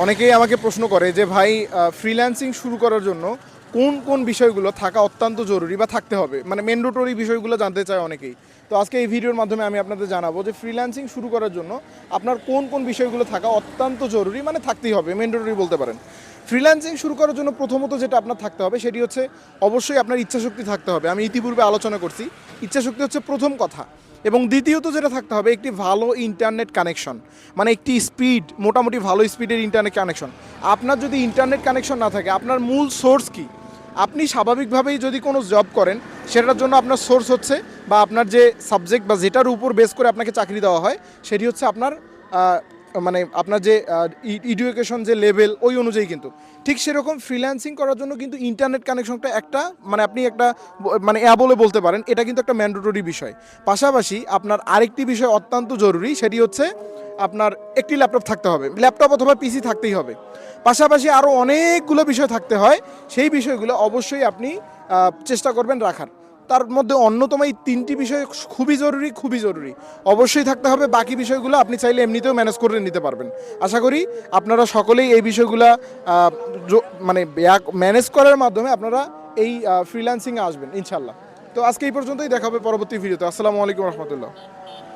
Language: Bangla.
অনেকেই আমাকে প্রশ্ন করে যে ভাই ফ্রিল্যান্সিং শুরু করার জন্য কোন কোন বিষয়গুলো থাকা অত্যন্ত জরুরি বা থাকতে হবে, মানে ম্যান্ডেটরি বিষয়গুলো জানতে চায় অনেকেই। তো আজকে এই ভিডিওর মাধ্যমে আমি আপনাদের জানাবো যে ফ্রিল্যান্সিং শুরু করার জন্য আপনার কোন কোন বিষয়গুলো থাকা অত্যন্ত জরুরি, মানে থাকতেই হবে, ম্যান্ডেটরি বলতে পারেন। ফ্রিল্যান্সিং শুরু করার জন্য প্রথমত যেটা আপনার থাকতে হবে সেটি হচ্ছে অবশ্যই আপনার ইচ্ছাশক্তি থাকতে হবে। আমি ইতিপূর্বে আলোচনা করছি, ইচ্ছাশক্তি হচ্ছে প্রথম কথা। এবং দ্বিতীয়ত যেটা থাকতে হবে একটি ভালো ইন্টারনেট কানেকশন, মানে একটি স্পিড, মোটামুটি ভালো স্পিডের ইন্টারনেট কানেকশন। আপনার যদি ইন্টারনেট কানেকশন না থাকে, আপনার মূল সোর্স কি? আপনি স্বাভাবিকভাবেই যদি কোনো জব করেন, সেটার জন্য আপনার সোর্স হচ্ছে বা আপনার যে সাবজেক্ট বা যেটার উপর বেস করে আপনাকে চাকরি দেওয়া হয় সেটি হচ্ছে আপনার মানে আপনার যে এডুকেশন যে লেভেল ওই অনুযায়ী। কিন্তু ঠিক সেরকম ফ্রিল্যান্সিং করার জন্য কিন্তু ইন্টারনেট কানেকশনটা একটা, মানে আপনি একটা মানে বলে বলতে পারেন এটা কিন্তু একটা ম্যান্ডেটরি বিষয়। পাশাপাশি আপনার আরেকটি বিষয় অত্যন্ত জরুরি, সেটি হচ্ছে আপনার একটি ল্যাপটপ থাকতে হবে, ল্যাপটপ অথবা পিসি থাকতেই হবে। পাশাপাশি আরও অনেকগুলো বিষয় থাকতে হয়, সেই বিষয়গুলো অবশ্যই আপনি চেষ্টা করবেন রাখার। তার মধ্যে অন্যতম এই তিনটি বিষয় খুবই জরুরি, খুবই জরুরি, অবশ্যই থাকতে হবে। বাকি বিষয়গুলো আপনি চাইলে এমনিতেও ম্যানেজ করে নিতে পারবেন। আশা করি আপনারা সকলেই এই বিষয়গুলো মানে ম্যানেজ করার মাধ্যমে আপনারা এই ফ্রিল্যান্সিংয়ে আসবেন ইনশাল্লাহ। তো আজকে এই পর্যন্তই, দেখা হবে পরবর্তী ভিডিওতে। আসসালামু আলাইকুম রহমতুল্লাহ।